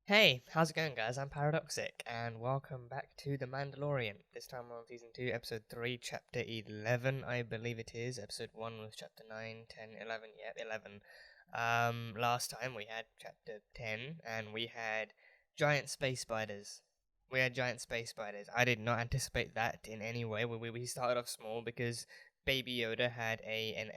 Hey, how's it going, guys? I'm Paradoxic, and welcome back to The Mandalorian. This time we're on Season 2, Episode 3, Chapter 11, I believe it is. Episode 1 was Chapter 9, 10, 11, yeah, 11. Last time we had Chapter 10, and we had giant space spiders. I did not anticipate that in any way. We started off small because Baby Yoda had an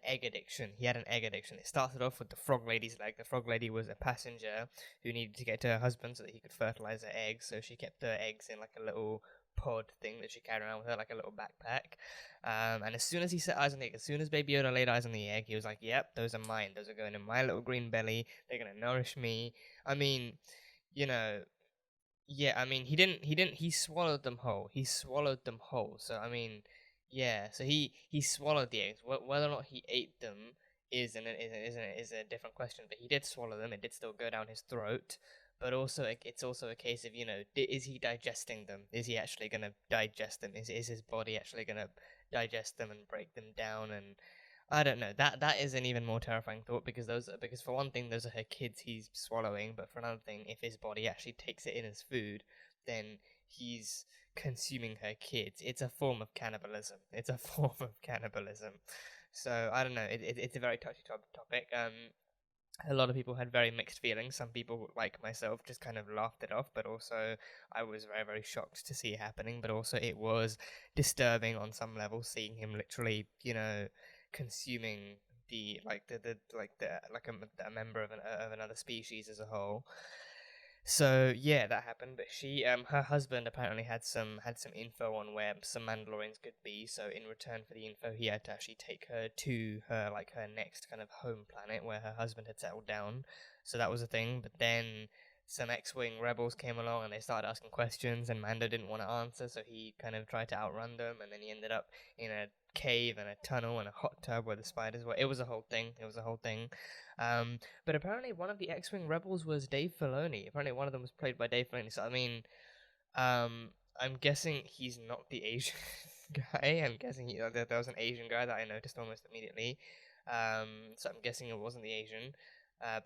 egg addiction. He had an egg addiction. It started off with the frog lady's leg. The frog lady was a passenger who needed to get to her husband so that he could fertilize her eggs. So she kept her eggs in like a little pod thing that she carried around with her, like a little backpack. And as soon as he set eyes on the egg, as soon as Baby Yoda laid eyes on the egg, he was like, "Yep, those are mine. Those are going in my little green belly. They're gonna nourish me." I mean, you know. Yeah, I mean, he swallowed them whole. So, I mean, yeah, so he swallowed the eggs. Whether or not he ate them is a different question, but he did swallow them. It did still go down his throat, but also, it's also a case of, is he digesting them? Is he actually going to digest them? Is his body actually going to digest them and break them down? And I don't know. That is an even more terrifying thought because for one thing, those are her kids he's swallowing, but for another thing, if his body actually takes it in as food, then he's consuming her kids. It's a form of cannibalism. So I don't know. It's a very touchy topic. A lot of people had very mixed feelings. Some people, like myself, just kind of laughed it off, but also I was very, very shocked to see it happening. But also, it was disturbing on some level, seeing him literally, consuming a member of another species as a whole. So yeah, that happened. But her husband apparently had some info on where some Mandalorians could be. So in return for the info, he had to actually take her to her next kind of home planet where her husband had settled down. So that was a thing. But then some X-Wing rebels came along and they started asking questions, and Mando didn't want to answer, so he kind of tried to outrun them, and then he ended up in a cave and a tunnel and a hot tub where the spiders were. It was a whole thing. But apparently one of the X-Wing rebels was Dave Filoni. Apparently one of them was played by Dave Filoni. So I mean, I'm guessing he's not the Asian guy. I'm guessing there was an Asian guy that I noticed almost immediately. So I'm guessing it wasn't the Asian.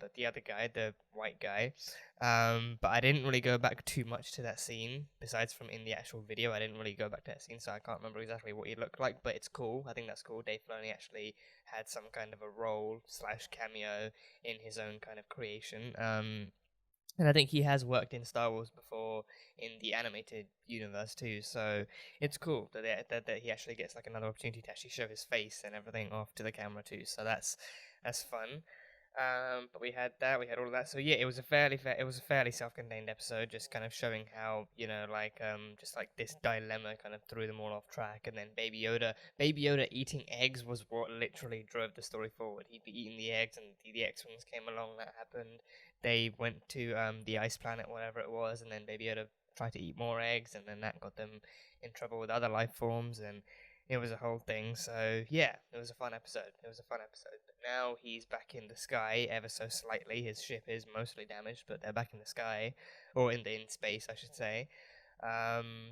But the other guy, the white guy. But I didn't really go back too much to that scene. Besides from in the actual video, I didn't really go back to that scene, so I can't remember exactly what he looked like. But it's cool. I think that's cool. Dave Filoni actually had some kind of a role / cameo in his own kind of creation. And I think he has worked in Star Wars before in the animated universe too. So it's cool that he actually gets another opportunity to actually show his face and everything off to the camera too. So that's fun. But we had all of that. So yeah, it was a fairly self-contained episode, just kind of showing how, just this dilemma kind of threw them all off track. And then Baby Yoda eating eggs was what literally drove the story forward. He'd be eating the eggs, and the X-Wings came along. That happened. They went to the ice planet, whatever it was, and then Baby Yoda tried to eat more eggs, and then that got them in trouble with other life forms, and it was a whole thing. So yeah, it was a fun episode. But now he's back in the sky ever so slightly. His ship is mostly damaged, but they're back in the sky, or in space, I should say.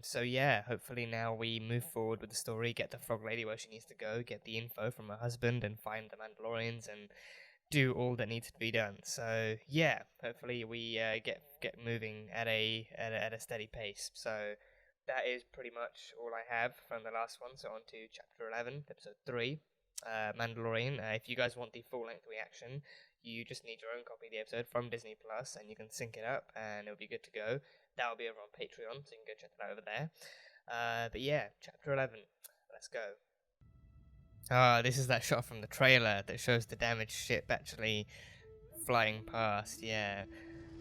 So yeah, hopefully now we move forward with the story, get the frog lady where she needs to go, get the info from her husband, and find the Mandalorians, and do all that needs to be done. So yeah, hopefully we get moving at a steady pace. So that is pretty much all I have from the last one. So on to Chapter 11, Episode 3, Mandalorian. If you guys want the full-length reaction, you just need your own copy of the episode from Disney Plus, and you can sync it up, and it'll be good to go. That will be over on Patreon, so you can go check that out over there. But yeah, Chapter 11. Let's go. This is that shot from the trailer that shows the damaged ship actually flying past, yeah.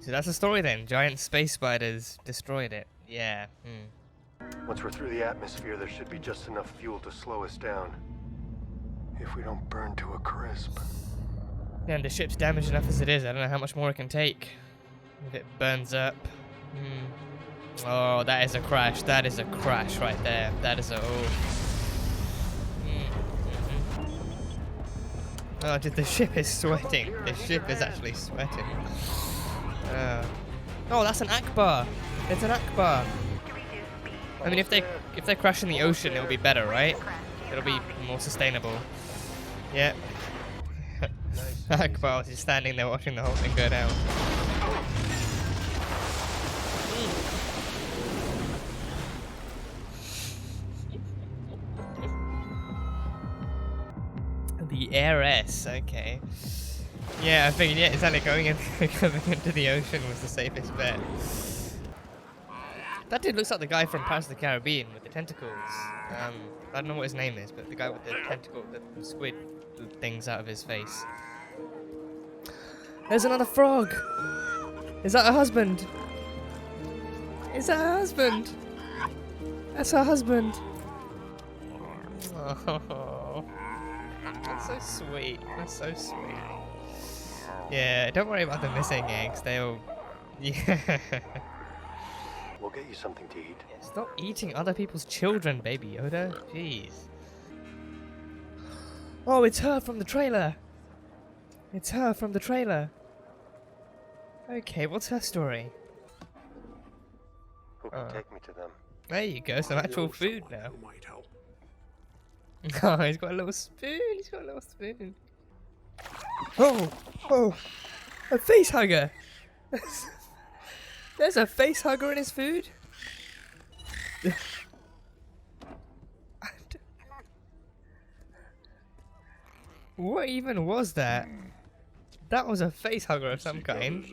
So that's the story then. Giant space spiders destroyed it. Yeah. Once we're through the atmosphere, there should be just enough fuel to slow us down. If we don't burn to a crisp. Yeah, and the ship's damaged enough as it is. I don't know how much more it can take. If it burns up. Oh, that is a crash. That is a crash right there. That is a... Oh, the ship is sweating. The ship is actually sweating. Oh, that's an Akbar. It's an Akbar. I mean, if they crash in the ocean, it'll be better, right? It'll be more sustainable. Yeah. Nice Akbar's just standing there watching the whole thing go down. The Heiress, okay. Yeah, I figured, yeah, exactly, going into the ocean was the safest bet. That dude looks like the guy from Pirates of the Caribbean with the tentacles. I don't know what his name is, but the guy with the tentacle, the squid things out of his face. There's another frog! Is that her husband? Is that her husband? That's her husband. Oh, that's so sweet. That's so sweet. Yeah, don't worry about the missing eggs. They'll... Yeah. We'll get you something to eat. Yeah, stop eating other people's children, Baby Yoda. Jeez. Oh, it's her from the trailer. It's her from the trailer. Okay, what's her story? Who can take me to them? There you go, some actual food now. Who might help. Oh, he's got a little spoon. He's got a little spoon. Oh, oh, a face hugger. There's a face hugger in his food. What even was that? That was a face hugger of some kind.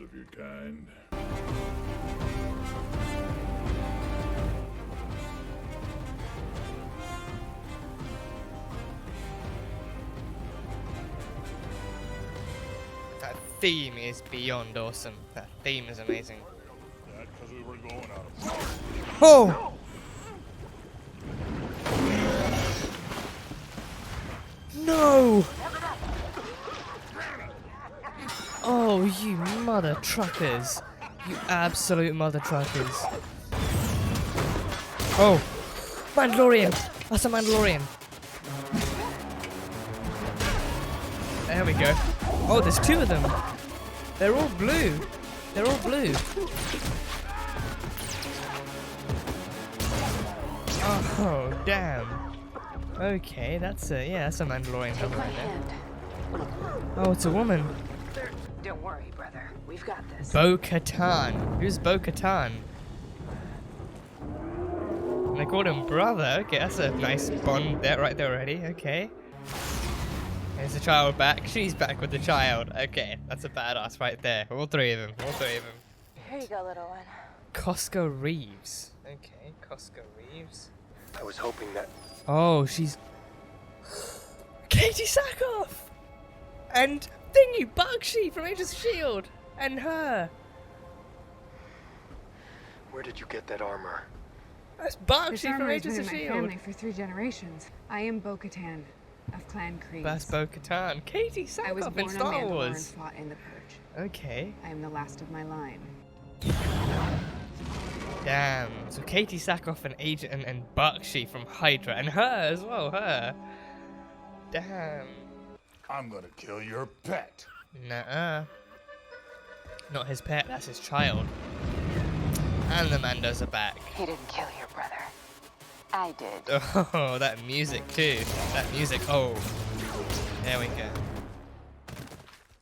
That theme is beyond awesome. That theme is amazing. Oh! No! Oh, you mother truckers. You absolute mother truckers. Oh! Mandalorian! That's a Mandalorian. There we go. Oh, there's two of them. They're all blue. They're all blue. Oh, damn. Okay, that's a, yeah, that's a Mandalorian double right there. Oh, it's a woman. Don't worry, brother. We've got this. Bo-Katan. Who's Bo-Katan? And they called him brother. Okay, that's a nice bond there, right there already. Okay. There's the child back. She's back with the child. Okay, that's a badass right there. All three of them. All three of them. Here you go, little one. Costco Reeves. Okay, Costco Reeves. I was hoping that... Oh, she's... Katie Sackhoff! And Thingy Bakshi from Agents of S.H.I.E.L.D. And her. Where did you get that armor? That's This Bakshi from armor has Agents been of in my S.H.I.E.L.D. family for 3 generations. I am Bo-Katan of Clan Creed. That's Bo-Katan. Katie I was Sackhoff in born on Star Mandalore and Wars. fought in the Purge. Okay. I am the last of my line. Damn. So Katie Sackhoff and Agent and Bakshi from Hydra. And her as well, her. Damn. I'm gonna kill your pet. Nuh-uh. Not his pet, that's his child. And the Mandos are back. He didn't kill your brother. I did. Oh, that music too. That music, oh. There we go.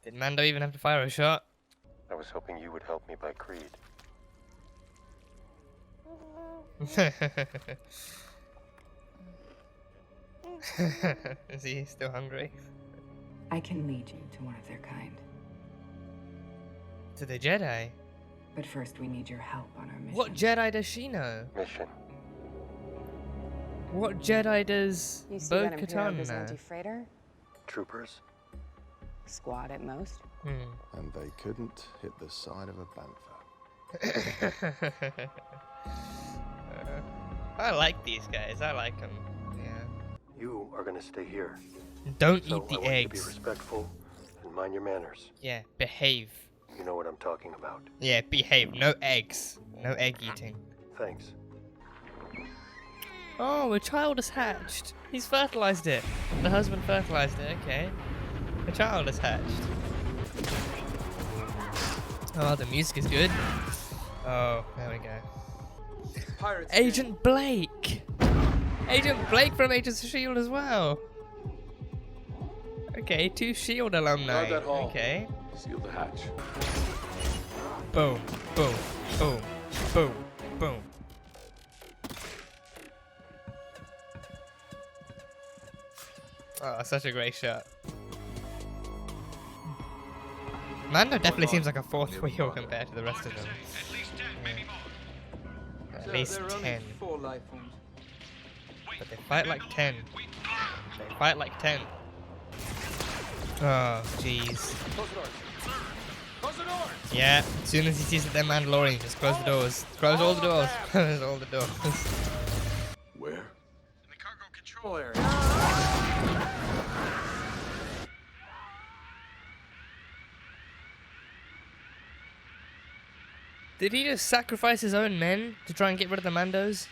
Did Mando even have to fire a shot? I was hoping you would help me by Creed. Is he still hungry? I can lead you to one of their kind. To the Jedi? But first we need your help on our mission. What Jedi does she know? Mission. What Jedi does You see that Imperial Bo-Katan know? Byzanti freighter? Troopers? Squad at most. And they couldn't hit the side of a bantha. I like these guys. I like them. Yeah. You are gonna stay here. Don't So eat the I want you to be eggs. respectful and mind your manners. Yeah, behave. You know what I'm talking about. Yeah, behave. No eggs. No egg eating. Thanks. Oh, a child is hatched. He's fertilized it. The husband fertilized it. Okay. A child is hatched. Oh, the music is good. Oh, there we go. Agent Blake! Agent Blake from Agents of S.H.I.E.L.D. as well! Okay, 2 S.H.I.E.L.D. alumni. Guard that hall. Okay. Seal the hatch. Boom, boom, boom, boom, boom. Oh, such a great shot. Mando definitely seems like a fourth wheel compared to the rest of them. Yeah. At least 10. 4 life forms. But they fight like 10. They fight like 10. Oh, jeez. Close the doors. Close the doors! Yeah, as soon as he sees that they're Mandalorians, just close the doors. Close all the doors. Close all the doors. Where? In the cargo control area. Did he just sacrifice his own men to try and get rid of the Mandos?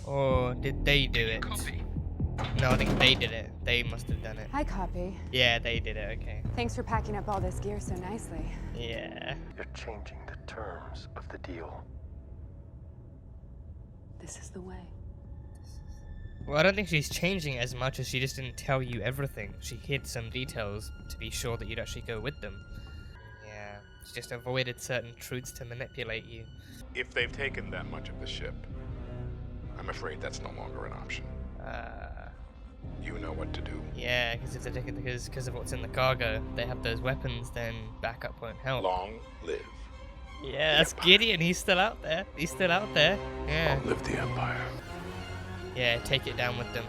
Or did they do it? No, I think they did it. They must have done it. I copy. Yeah, they did it, okay. Thanks for packing up all this gear so nicely. Yeah. You're changing the terms of the deal. This is the way. Well, I don't think she's changing as much as she just didn't tell you everything. She hid some details to be sure that you'd actually go with them. Yeah, she just avoided certain truths to manipulate you. If they've taken that much of the ship, I'm afraid that's no longer an option. You know what to do. Yeah, because if they're taking because of what's in the cargo, they have those weapons, then backup won't help. Long live. Yeah, that's Gideon. He's still out there. He's still out there. Yeah. Long live the Empire. Yeah, take it down with them.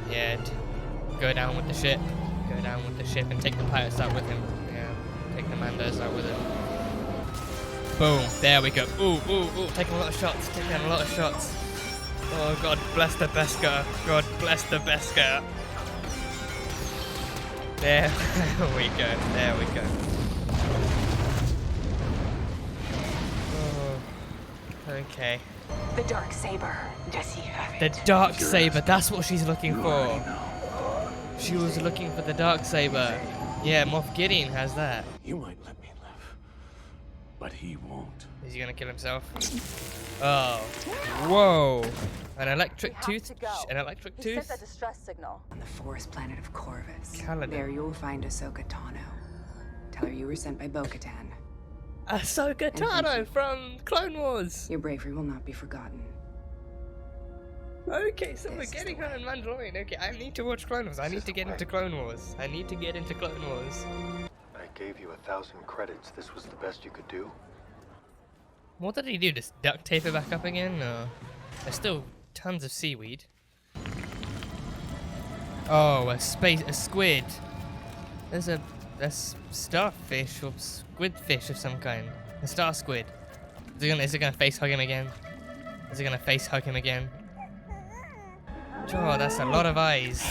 Yeah, go down with the ship. Go down with the ship and take the pirates out with him. Yeah, take the Mandos out with him. Boom, there we go. Ooh, ooh, ooh, taking a lot of shots. Taking a lot of shots. Oh, God bless the Beskar. God bless the Beskar. There we go. There we go. Oh, okay. The dark saber. Does he have The it? dark saber, that's what she's looking for. She was looking for the dark saber. Yeah, Moff Gideon has that. You might let me live, but he won't. Is he gonna kill himself? Oh, whoa! An electric tooth. An electric He tooth. sent a distress signal. On the forest planet of Corvus. Caladan. There you will find Ahsoka Tano. Tell her you were sent by Bo-Katan. Ahsoka Tano from Clone Wars. Your bravery will not be forgotten. Okay, so we're This is getting the her in Mandalorian. Okay, I need to watch Clone Wars. I need to get into Clone Wars. I need to get into Clone Wars. I gave you 1,000 credits. This was the best you could do? What did he do? Just duct tape it back up again? No. There's still tons of seaweed. Oh, a squid. There's a starfish or squid fish of some kind. A star squid. Is it gonna face hug him again? Is it gonna face hug him again? Oh, that's a lot of eyes.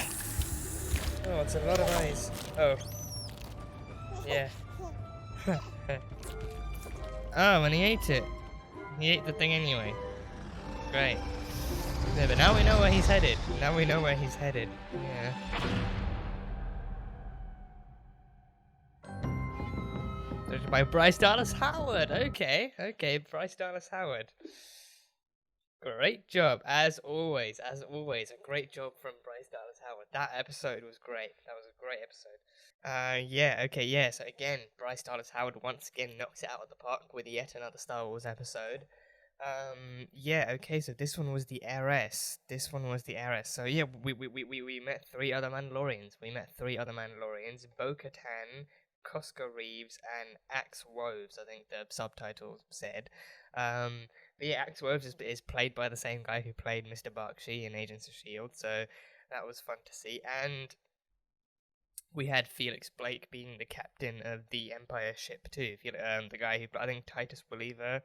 Oh, it's a lot of eyes. Oh. Yeah. Oh, and he ate it. He ate the thing anyway. Great. Yeah, but now we know where he's headed. Now we know where he's headed. Yeah. Directed by Bryce Dallas Howard. Okay, okay, Bryce Dallas Howard. Great job, as always. As always, a great job from Bryce Dallas Howard. That episode was great. That was a great episode. Yeah, okay, yeah. So again, Bryce Dallas Howard once again knocks it out of the park with yet another Star Wars episode. Yeah, okay. So this one was the Heiress. This one was the Heiress. So yeah, we met 3 other Mandalorians. Bo-Katan, Cosco Reeves, and Axe Woves, I think the subtitle said. But yeah, Axe Woves is played by the same guy who played Mr. Bakshi in Agents of S.H.I.E.L.D., so that was fun to see. And we had Felix Blake being the captain of the Empire ship too. The guy who, I think Titus Welliver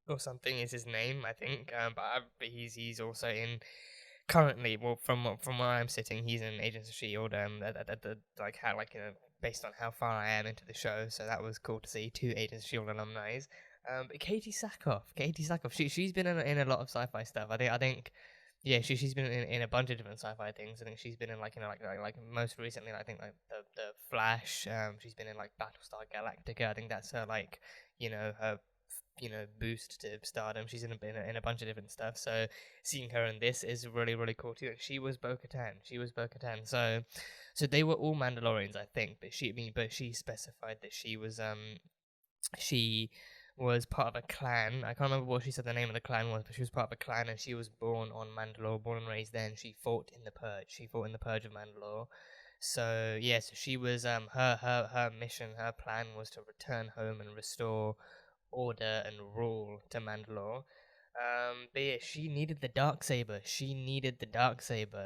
or something is his name, I think. But he's also in currently. Well, from where I'm sitting, he's in Agents of S.H.I.E.L.D. Based on how far I am into the show, so that was cool to see 2 Agents of S.H.I.E.L.D. alumni. But Katie Sackhoff, she's been in a lot of sci-fi stuff. I think, yeah, she's been in a bunch of different sci-fi things. I think she's been in like most recently, I think like the Flash. She's been in like Battlestar Galactica. I think that's her her boost to stardom. She's in a bunch of different stuff. So seeing her in this is really, really cool too. And she was Bo-Katan. So they were all Mandalorians, I think. But she specified that she was part of a clan. I can't remember what she said the name of the clan was, but she was part of a clan, and she was born on Mandalore, born and raised there, and she fought in the Purge. She fought in the Purge of Mandalore. So yeah, so she was her mission, her plan was to return home and restore order and rule to Mandalore. But yeah, she needed the Darksaber.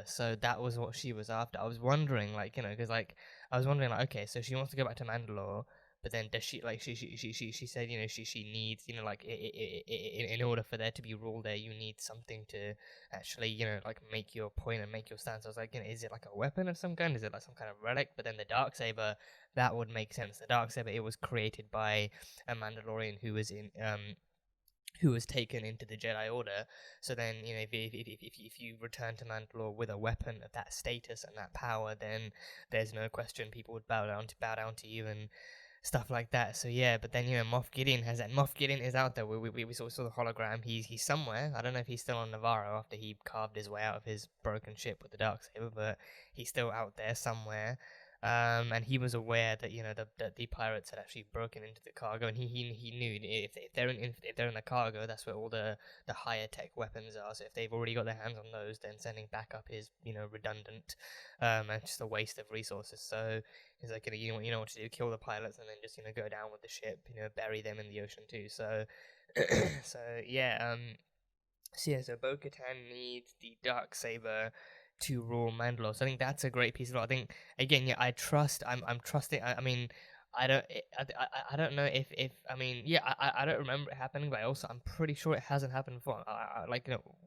So that was what she was after. I was wondering, because okay, so she wants to go back to Mandalore, but then does she she said she needs in order for there to be rule there, you need something to actually make your point and make your stance. I was like, is it like a weapon of some kind? Is it like some kind of relic? But then the Darksaber, that would make sense. The Darksaber, it was created by a Mandalorian who was taken into the Jedi Order. So then, if you return to Mandalore with a weapon of that status and that power, then there's no question people would bow down to you and stuff like that. So yeah, but then Moff Gideon is out there. We saw the hologram. He's somewhere. I don't know if he's still on Navarro after he carved his way out of his broken ship with the Darksaber, but he's still out there somewhere. And he was aware that the pirates had actually broken into the cargo, and he knew if they're in the cargo, that's where all the higher tech weapons are. So if they've already got their hands on those, then sending backup is redundant, and just a waste of resources. So he's like, you know what to do, kill the pilots, and then just go down with the ship, bury them in the ocean too. So so yeah, so Bo-Katan needs the Darksaber to rule Mandalore. So I think that's a great piece of law. I think again, I'm trusting. I mean, I don't know if I don't remember it happening, but I'm pretty sure it hasn't happened before.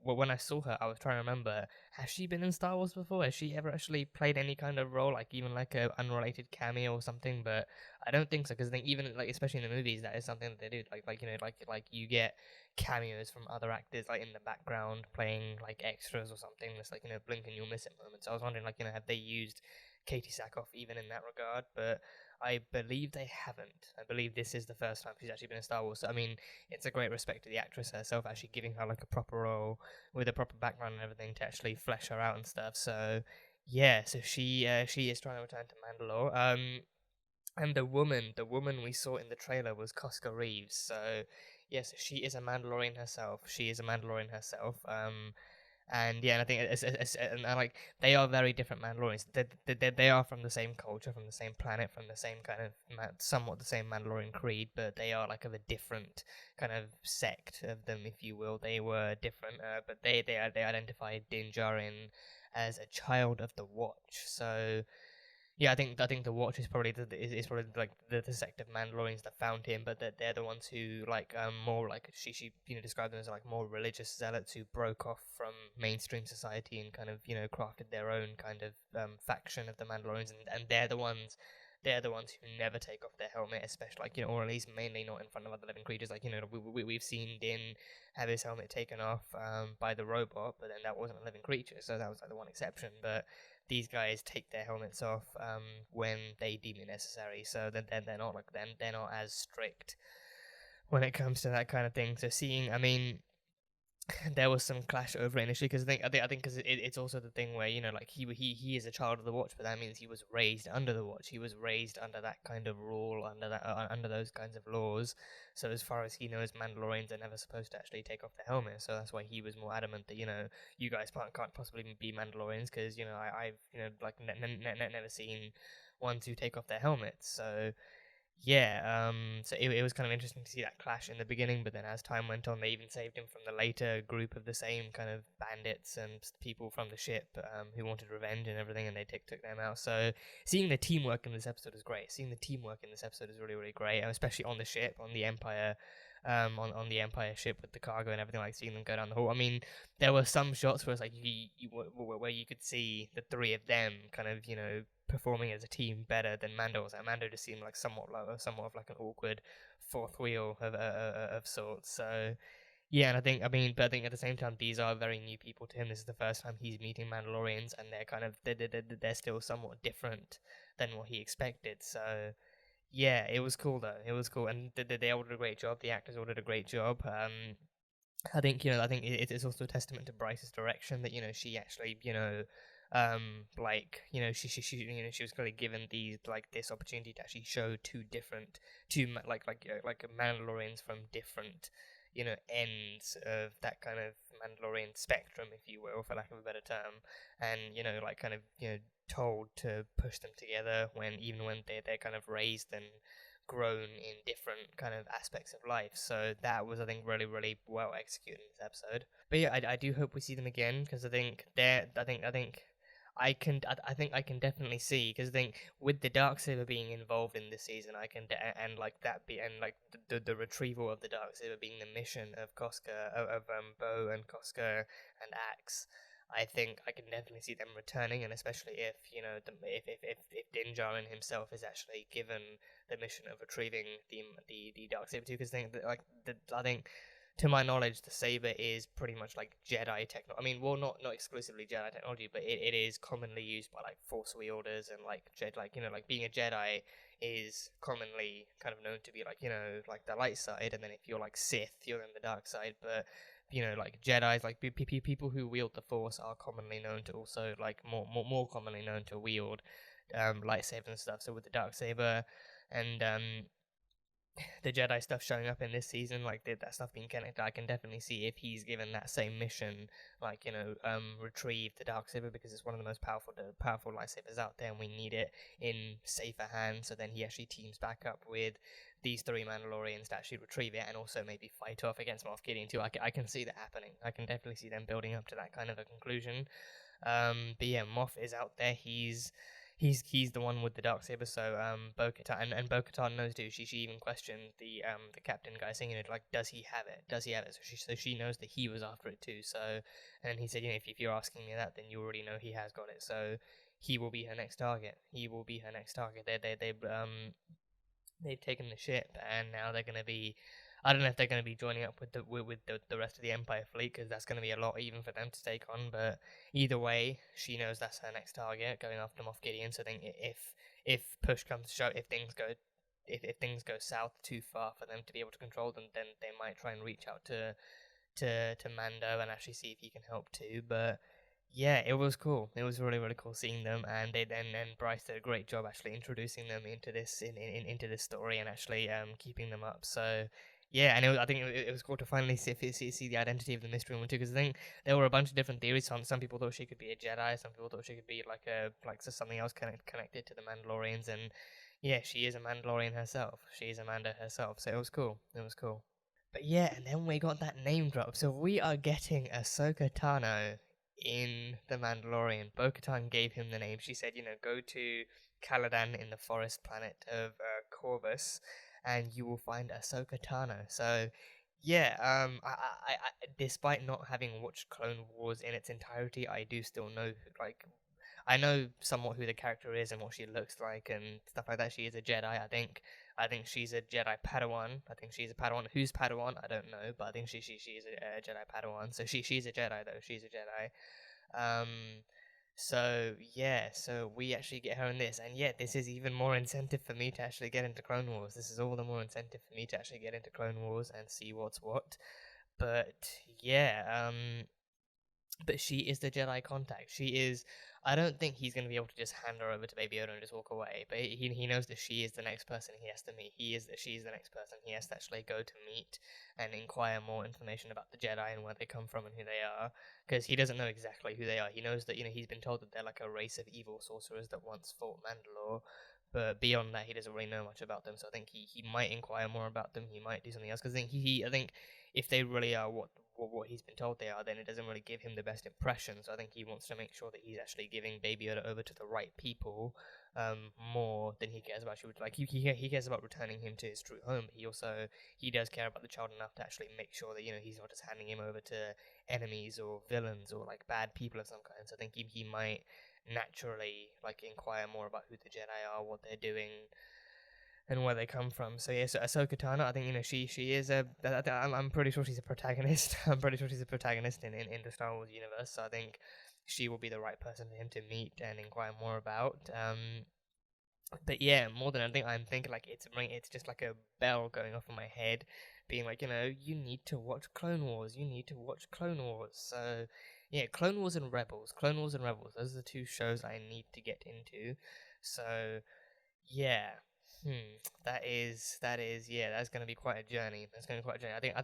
When I saw her, I was trying to remember, has she been in Star Wars before? Has she ever actually played any kind of role, even like a unrelated cameo or something? But I don't think so, because I think even especially in the movies, that is something that they do. Like you get cameos from other actors in the background playing extras or something. That's blink and you'll miss it moments. So I was wondering have they used Katie Sackhoff even in that regard? But I believe they haven't. I believe this is the first time she's actually been in Star Wars. So I mean, it's a great respect to the actress herself, actually giving her a proper role with a proper background and everything to actually flesh her out and stuff. So yeah, so she is trying to return to Mandalore. And the woman we saw in the trailer was Cosca Reeves. So yes, she is a Mandalorian herself. And yeah, and I think they are very different Mandalorians. They are from the same culture, from the same planet, from the same kind of somewhat the same Mandalorian creed, but they are of a different kind of sect of them, if you will. They were different, but they identified Djarin as a child of the Watch. So yeah, I think the Watch is probably the sect of Mandalorians that found him, but that they're the ones who more she described them as more religious zealots who broke off from mainstream society and kind of crafted their own kind of faction of the Mandalorians, and they're the ones who never take off their helmet, especially or at least mainly not in front of other living creatures. We've seen Din have his helmet taken off by the robot, but then that wasn't a living creature, so that was the one exception. But these guys take their helmets off when they deem it necessary, so then they're not they're not as strict when it comes to that kind of thing. So there was some clash over it initially, because I think because it's also the thing where he is a child of the Watch, but that means he was raised under the Watch. He was raised under that kind of rule, under those kinds of laws. So as far as he knows, Mandalorians are never supposed to actually take off their helmet. So that's why he was more adamant that you guys can't possibly be Mandalorians, because I've never seen ones who take off their helmets. So yeah, so it was kind of interesting to see that clash in the beginning, but then as time went on, they even saved him from the later group of the same kind of bandits and people from the ship who wanted revenge and everything, and they took them out. So seeing the teamwork in this episode is great. Seeing the teamwork in this episode is really, really great, especially on the ship, on the Empire, on the Empire ship with the cargo and everything, seeing them go down the hall. I mean, there were some shots where it's where you could see the three of them kind of, performing as a team better than Mando was. Mando just seemed somewhat of an awkward fourth wheel of sorts. So yeah, and I think at the same time, these are very new people to him. This is the first time he's meeting Mandalorians, and they're kind of they're still somewhat different than what he expected. So yeah, it was cool though. It was cool, and they all did a great job. The actors all did a great job. I think I think it's also a testament to Bryce's direction that she actually she was clearly given this opportunity to actually show like Mandalorians from different ends of that kind of Mandalorian spectrum, if you will, for lack of a better term, and told to push them together when they're kind of raised and grown in different kind of aspects of life. So that was, I think, really, really well executed in this episode. But yeah, I do hope we see them again, because I think I can definitely see, because I think with the Darksaber being involved in this season, the retrieval of the Darksaber being the mission of Koska, of Bo and Koska and Axe. I think I can definitely see them returning, and especially if if Din Djarin himself is actually given the mission of retrieving the Darksaber too, because I think to my knowledge the saber is pretty much like Jedi technology. I mean, well, not exclusively Jedi technology, but it is commonly used by like Force wielders, and being a Jedi is commonly kind of known to be like the light side, and then if you're like Sith, you're in the dark side, but like Jedis, like people who wield the Force are commonly known to also more commonly known to wield lightsabers and stuff. So with the Darksaber and the Jedi stuff showing up in this season, that stuff being connected, I can definitely see if he's given that same mission, retrieve the Darksaber, because it's one of the most powerful lightsabers out there, and we need it in safer hands. So then he actually teams back up with these 3 Mandalorians to actually retrieve it, and also maybe fight off against Moff Gideon too. I can see that happening. I can definitely see them building up to that kind of a conclusion. But yeah, Moff is out there. He's the one with the Darksaber. So Bo-Katan, and Bo-Katan knows too. She even questioned the captain guy, saying does he have it? So she knows that he was after it too. So, and he said, if you're asking me that, then you already know he has got it. So he will be her next target. They've taken the ship, and now they're going to be, I don't know if they're going to be joining up with the rest of the Empire fleet, because that's going to be a lot even for them to take on. But either way, she knows that's her next target, going after Moff Gideon. So I think if push comes to shove, if things go south too far for them to be able to control them, then they might try and reach out to Mando and actually see if he can help too. But yeah, it was cool. It was really, really cool seeing them, and Bryce did a great job actually introducing them into this into this story, and actually keeping them up. So yeah, and I think it was cool to finally see the identity of the Mystery Woman too, because I think there were a bunch of different theories. Some people thought she could be a Jedi, some people thought she could be something else connected to the Mandalorians, and yeah, she is a Mandalorian herself. She is a Mando herself. So it was cool. But yeah, and then we got that name drop. So we are getting Ahsoka Tano in The Mandalorian. Bo-Katan gave him the name. She said, go to Caladan in the forest planet of Corvus, and you will find Ahsoka Tano. So yeah, I despite not having watched Clone Wars in its entirety, I do still know I know somewhat who the character is and what she looks like and stuff like that. She is a Jedi. I think she's a Jedi Padawan. I think she's a Padawan. Who's Padawan? I don't know, but I think she is a Jedi Padawan. So she's a Jedi though. She's a Jedi. So yeah, so we actually get her in this, and yeah, this is even more incentive for me to actually get into Clone Wars. This is all the more incentive for me to actually get into Clone Wars and see what's what. But yeah, but she is the Jedi contact. She is. I don't think he's going to be able to just hand her over to Baby Yoda and just walk away. But he knows that she is the next person he has to meet. She's the next person he has to actually go to meet and inquire more information about the Jedi and where they come from and who they are. Because he doesn't know exactly who they are. He knows that he's been told that they're like a race of evil sorcerers that once fought Mandalore. But beyond that, he doesn't really know much about them. So I think he might inquire more about them. He might do something else. Because I think if they really are what he's been told they are, then it doesn't really give him the best impression. So I think he wants to make sure that he's actually giving Baby Yoda over to the right people, more than he cares about. He cares about returning him to his true home. But he does care about the child enough to actually make sure that he's not just handing him over to enemies or villains or like bad people of some kind. So I think he might naturally inquire more about who the Jedi are, what they're doing, and where they come from. So yeah, so Ahsoka Tano, I think she is I'm pretty sure she's a protagonist. I'm pretty sure she's a protagonist in the Star Wars universe. So I think she will be the right person for him to meet and inquire more about. But yeah, more than anything, I'm thinking like it's just like a bell going off in my head, being like, you need to watch Clone Wars. You need to watch Clone Wars. So yeah, Clone Wars and Rebels. Clone Wars and Rebels. Those are the two shows I need to get into. So yeah. Yeah, that's gonna be quite a journey. That's gonna be quite a journey. I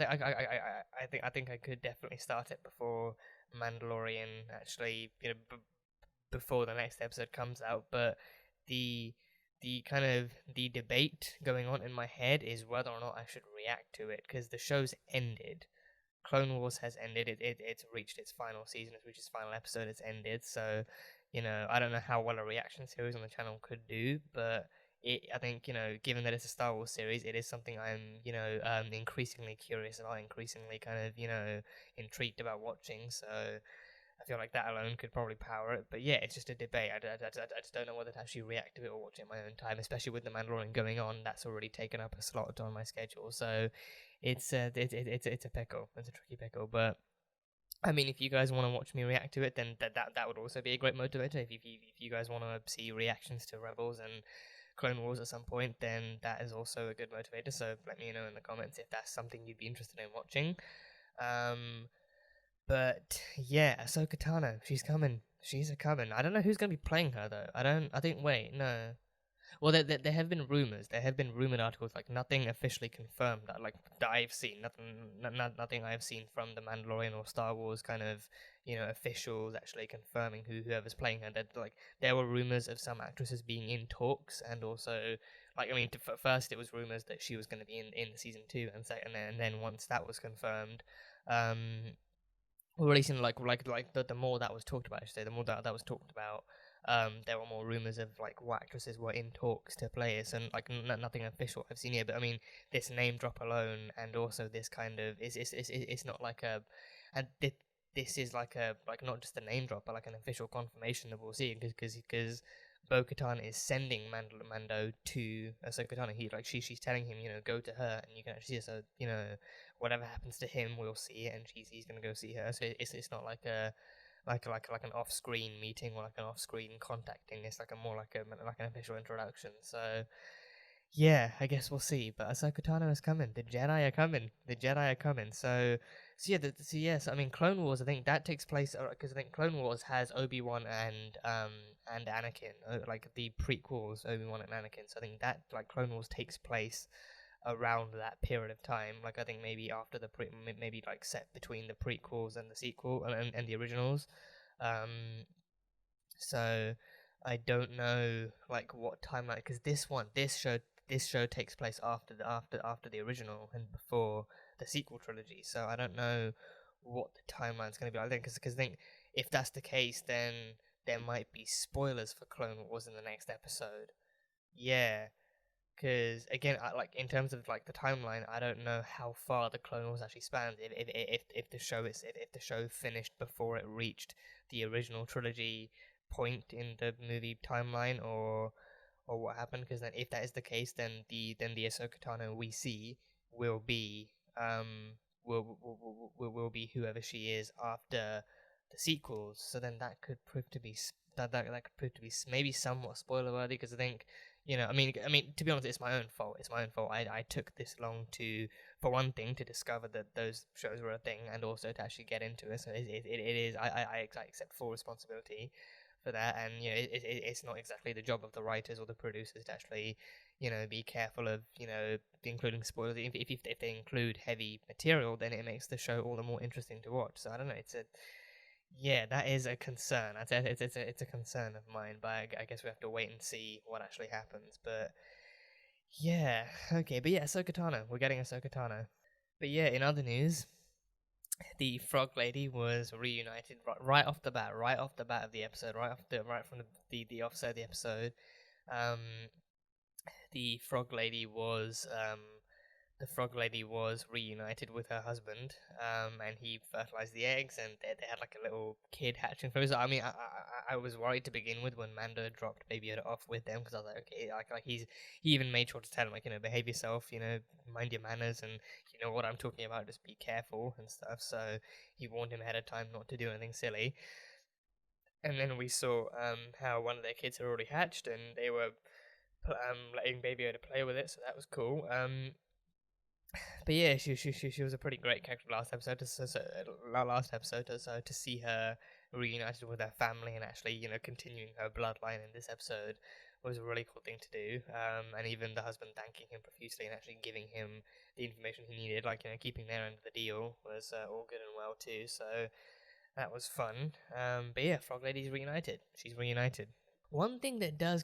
think I could definitely start it before Mandalorian actually, before the next episode comes out. But the the debate going on in my head is whether or not I should react to it, because the show's ended. Clone Wars has ended. It's reached its final season. It's reached its final episode. It's ended. So, I don't know how well a reaction series on the channel could do, but I think, given that it's a Star Wars series, it is something I'm, increasingly curious about, increasingly kind of, intrigued about watching. So I feel like that alone could probably power it. But yeah, it's just a debate. I just don't know whether to actually react to it or watch it in my own time, especially with The Mandalorian going on. That's already taken up a slot on my schedule. So it's a pickle. It's a tricky pickle. But I mean, if you guys want to watch me react to it, then that would also be a great motivator. If you guys want to see reactions to Rebels and Clone Wars at some point, then that is also a good motivator. So let me know in the comments if that's something you'd be interested in watching. But yeah, Ahsoka Tano, she's coming. She's a coming. I don't know who's gonna be playing her though. Wait, no. Well, there have been rumors. There have been rumored articles, like nothing officially confirmed that I've seen. Nothing I've seen from the Mandalorian or Star Wars kind of officials actually confirming whoever's playing her. That there were rumors of some actresses being in talks, and also first it was rumors that she was going to be in season 2, and then once that was confirmed, releasing the more that was talked about, I should say, the more that was talked about, there were more rumors of what actresses were in talks to play it, and nothing official I've seen here. But I mean, this name drop alone, and also this kind of it's not like a, and this is like not just a name drop, but like an official confirmation that we'll see, because Bo-Katan is sending Mando to Ahsoka Tano. She's telling him, go to her, and you can actually see her. So whatever happens to him, we'll see it, and he's gonna go see her. So it's not like a like an off-screen meeting or like an off-screen contacting. It's like an official introduction. So yeah, I guess we'll see. But Ahsoka Tano is coming. The Jedi are coming. The Jedi are coming. So I mean, Clone Wars, I think that takes place because I think Clone Wars has Obi-Wan and Anakin, like the prequels, Obi-Wan and Anakin. So I think that Clone Wars takes place around that period of time. I think maybe after maybe set between the prequels and the sequel and the originals. So I don't know what timeline, because this show takes place after the original and before the sequel trilogy. So I don't know what the timeline's going to be like then, because I think if that's the case, then there might be spoilers for Clone Wars in the next episode. Yeah, because again, in terms of the timeline, I don't know how far the Clone Wars actually spans. If the show finished before it reached the original trilogy point in the movie timeline, or what happened. Because then, if that is the case, then the Ahsoka Tano we see will be will be whoever she is after the sequels. So then that could prove to be maybe somewhat spoiler worthy, because I think I mean to be honest, it's my own fault. I took this long for one thing, to discover that those shows were a thing, and also to actually get into it. So it is I accept full responsibility for that, and it's not exactly the job of the writers or the producers to actually be careful of including spoilers. If they include heavy material, then it makes the show all the more interesting to watch. So I don't know, that is a concern. It's a concern of mine, but I guess we have to wait and see what actually happens. But yeah, okay, but yeah, Ahsoka Tano, we're getting Ahsoka Tano. But yeah, in other news, the Frog Lady was reunited right off the bat of the episode, right from the offset of the episode. The Frog Lady was reunited with her husband, and he fertilized the eggs, and they had a little kid hatching from it. I mean, I was worried to begin with when Mando dropped Baby Yoda off with them, because I was like, okay, he even made sure to tell him, behave yourself, mind your manners, and what I'm talking about, just be careful and stuff. So he warned him ahead of time not to do anything silly. And then we saw how one of their kids had already hatched, and they were letting Baby Yoda play with it, so that was cool. But yeah, she was a pretty great character last episode. So to see her reunited with her family and actually, you know, continuing her bloodline in this episode was a really cool thing to do. And even the husband thanking him profusely and actually giving him the information he needed, like, you know, keeping their end of the deal was all good and well too. So that was fun. But yeah, Frog Lady's reunited. She's reunited. One thing that does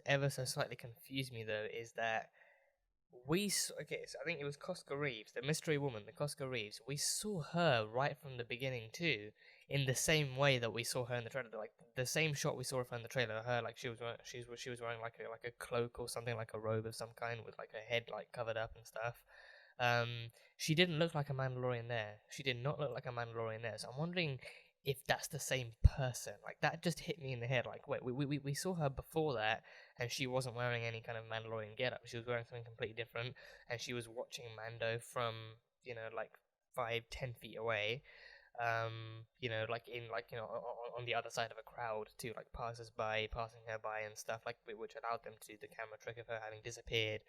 ever so slightly confuse me though is that so I think it was Cosca Reeves, the mystery woman, the Cosca Reeves. We saw her right from the beginning too, in the same way that we saw her in the trailer. Like the same shot we saw her in the trailer. Her like she was wearing like a cloak or something, like a robe of some kind with like her head like covered up and stuff. She didn't look like a Mandalorian there. She did not look like a Mandalorian there. So I'm wondering if that's the same person. Like that just hit me in the head. Like wait, we saw her before that, and she wasn't wearing any kind of Mandalorian getup. She was wearing something completely different, and she was watching Mando from, you know, like 5-10 feet away. You know, like in like, you know, on the other side of a crowd too, like passing her by and stuff, like, which allowed them to do the camera trick of her having disappeared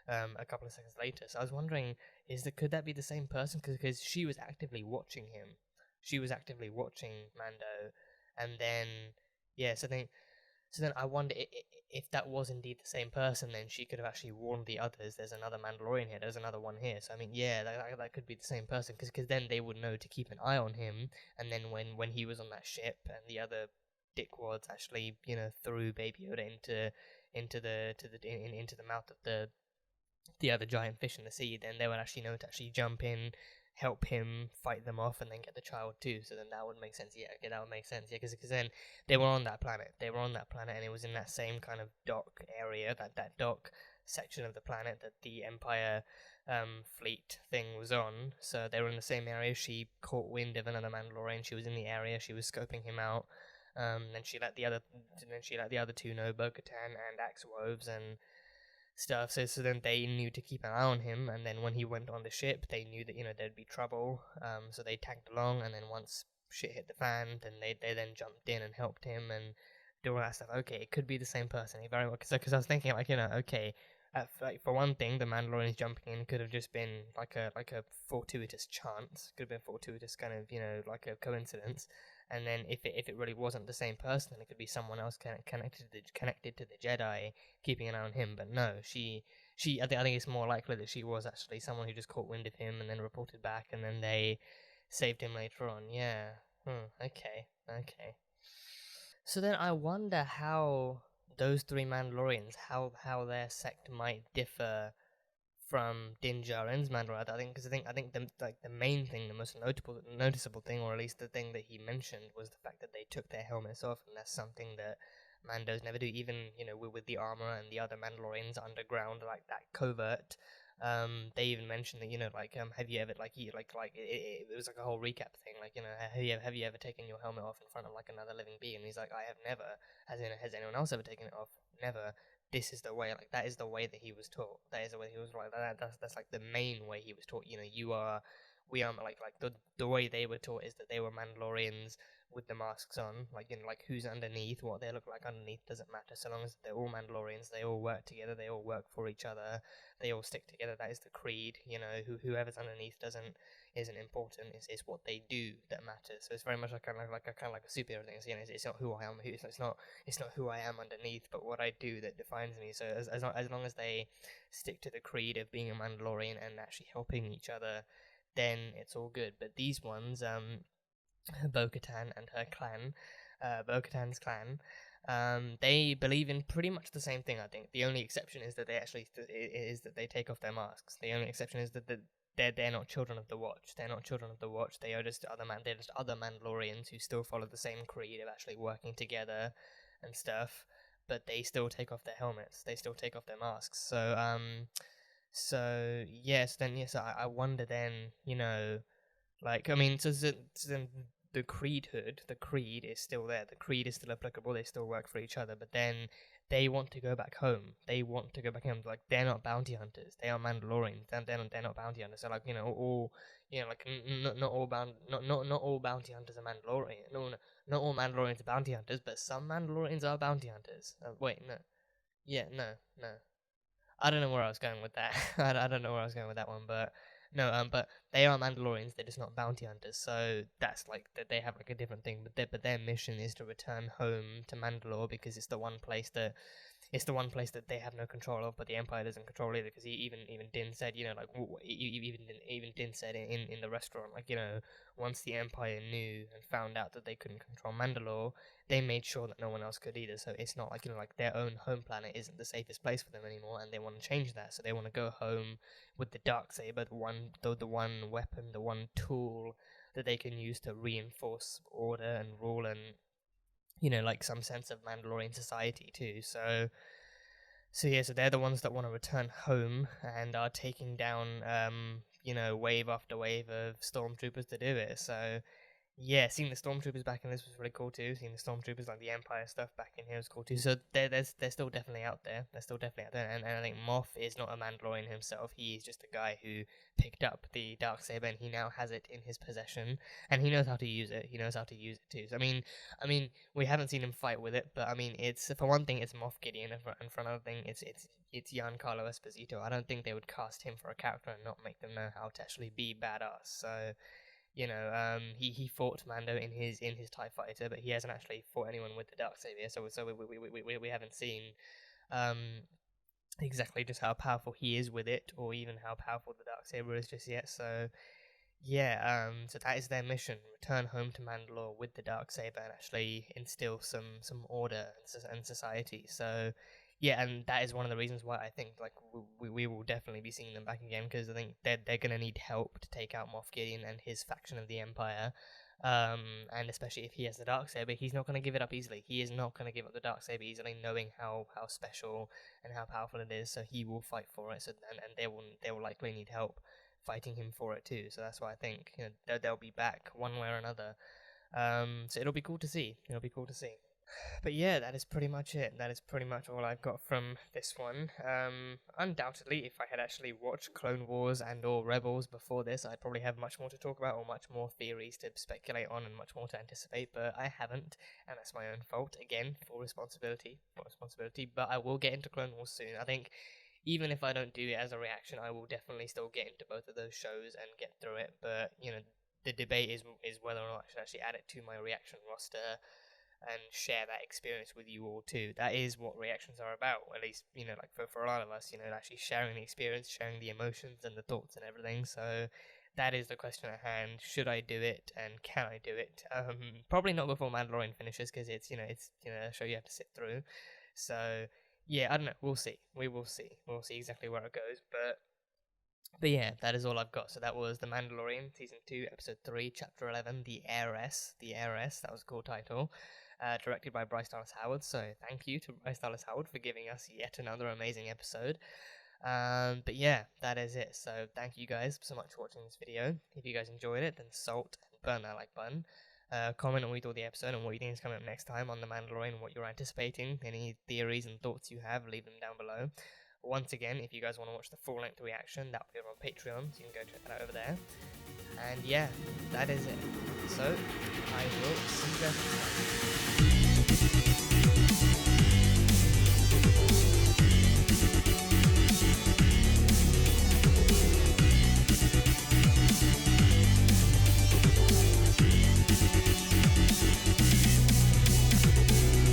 a couple of seconds later. So I was wondering, could that be the same person? Because she was actively watching him. She was actively watching Mando, and then yeah, so then I wonder if that was indeed the same person. Then she could have actually warned the others. There's another Mandalorian here. There's another one here. So I mean, yeah, that could be the same person, because then they would know to keep an eye on him. And then when he was on that ship and the other dickwads actually, you know, threw Baby Yoda into the mouth of the other giant fish in the sea, then they would actually know to actually jump in, help him fight them off, and then get the child too. So then that would make sense. Yeah, okay, that would make sense. Yeah, because then they were on that planet. And it was in that same kind of dock area, that dock section of the planet that the Empire fleet thing was on. So they were in the same area. She caught wind of another Mandalorian. She was in the area. She was scoping him out. Then she let the other two know, Bo-Katan and Axe Woves and stuff. So then they knew to keep an eye on him, and then when he went on the ship, they knew that, you know, there'd be trouble. So they tagged along, and then once shit hit the fan, then they then jumped in and helped him and do all that stuff. Okay, it could be the same person. Very well, because I was thinking, like, you know, okay, like for one thing, the Mandalorians jumping in could have just been like a fortuitous chance. Could have been fortuitous, kind of, you know, like a coincidence. And then if it really wasn't the same person, then it could be someone else connected to the Jedi, keeping an eye on him. But no, I think it's more likely that she was actually someone who just caught wind of him and then reported back, and then they saved him later on. Yeah. Okay. So then I wonder how those three Mandalorians, how their sect might differ from Din Djarin's Mandalorian. I think the main thing, the most noticeable thing, or at least the thing that he mentioned, was the fact that they took their helmets off, and that's something that Mandos never do. Even, you know, with the armor and the other Mandalorians underground, like that covert. They even mentioned that, you know, like, have you ever it was like a whole recap thing, like, you know, have you ever taken your helmet off in front of like another living being? And he's like, I have never. As in, has anyone else ever taken it off? Never. This is the way, like, that is the way that he was taught. That is the way he was like that's like the main way he was taught. You know, we are like the way they were taught is that they were Mandalorians with the masks on. Like, you know, like who's underneath, what they look like underneath doesn't matter, so long as they're all Mandalorians. They all work together. They all work for each other. They all stick together. That is the creed. You know, whoever's underneath isn't important. It's what they do that matters. So it's very much like a superhero thing. You know, it's not who I am. It's not who I am underneath, but what I do that defines me. So as long as they stick to the creed of being a Mandalorian and actually helping each other, then it's all good. But these ones, Bo-Katan and her clan, Bo-Katan's clan, they believe in pretty much the same thing. I think the only exception is that they take off their masks. The only exception is that they're not children of the Watch. They're not children of the Watch. They are just they're just other Mandalorians who still follow the same creed of actually working together and stuff. But they still take off their helmets. They still take off their masks. So yes, I wonder then, you know, like, I mean, so then the creed is still there. The creed is still applicable. They still work for each other. But then they want to go back home. They want to go back home. Like, they're not bounty hunters. They are Mandalorians. They're not bounty hunters. So, like, you know, all, you know, like, not all bounty hunters are Mandalorian. No, not all Mandalorians are bounty hunters, but some Mandalorians are bounty hunters. Wait, no. Yeah, no. I don't know where I was going with that. I don't know where I was going with that one, but no, but they are Mandalorians. They're just not bounty hunters. So that's like that they have like a different thing. But their mission is to return home to Mandalore because it's the one place that they have no control of. But the Empire doesn't control either, because even Din said, you know, like even Din said in the restaurant, like, you know, once the Empire knew and found out that they couldn't control Mandalore, they made sure that no one else could either. So it's not like, you know, like their own home planet isn't the safest place for them anymore, and they want to change that. So they want to go home with the Darksaber, the one weapon, the one tool that they can use to reinforce order and rule and, you know, like some sense of Mandalorian society too. So yeah, so they're the ones that want to return home and are taking down, you know, wave after wave of stormtroopers to do it. So yeah, seeing the stormtroopers back in this was really cool too. Seeing the stormtroopers, like the Empire stuff, back in here was cool too. So they're still definitely out there. They're still definitely out there. And I think Moff is not a Mandalorian himself. He is just a guy who picked up the Darksaber, and he now has it in his possession, and he knows how to use it. He knows how to use it too. So I mean, we haven't seen him fight with it, but I mean, it's, for one thing, it's Moff Gideon, and for another thing, it's Giancarlo Esposito. I don't think they would cast him for a character and not make them know how to actually be badass. So, you know, he fought Mando in his TIE fighter, but he hasn't actually fought anyone with the Darksaber. So we haven't seen exactly just how powerful he is with it, or even how powerful the Darksaber is just yet. So yeah, so that is their mission: return home to Mandalore with the Darksaber and actually instill some order and society. So yeah, and that is one of the reasons why I think, like, we will definitely be seeing them back again, because I think they're going to need help to take out Moff Gideon and his faction of the Empire, and especially if he has the Darksaber, he's not going to give it up easily. He is not going to give up the Darksaber easily, knowing how special and how powerful it is. So he will fight for it. So and they will likely need help fighting him for it too. So that's why I think, you know, they'll be back one way or another. So it'll be cool to see. But yeah, that is pretty much it. That is pretty much all I've got from this one. Undoubtedly, if I had actually watched Clone Wars and or Rebels before this, I'd probably have much more to talk about, or much more theories to speculate on, and much more to anticipate, but I haven't, and that's my own fault. Again, full responsibility, but I will get into Clone Wars soon. I think even if I don't do it as a reaction, I will definitely still get into both of those shows and get through it, but, you know, the debate is whether or not I should actually add it to my reaction roster and share that experience with you all too. That is what reactions are about, at least, you know, like for a lot of us, you know, actually sharing the experience, sharing the emotions and the thoughts and everything. So that is the question at hand. Should I do it, and can I do it? Probably not before Mandalorian finishes, because it's a show you have to sit through. So yeah, I don't know, we'll see. We'll see exactly where it goes, but yeah, that is all I've got. So that was The Mandalorian, Season 2, Episode 3, Chapter 11, The Heiress, that was a cool title. Directed by Bryce Dallas Howard, so thank you to Bryce Dallas Howard for giving us yet another amazing episode. But yeah, that is it. So thank you guys so much for watching this video. If you guys enjoyed it, then salt and burn that like button. Comment on what you thought of the episode and what you think is coming up next time on The Mandalorian, what you're anticipating. Any theories and thoughts you have, leave them down below. Once again, if you guys want to watch the full-length reaction, that will be on Patreon, so you can go check that out over there. And yeah, that is it. So, I will see you guys next time.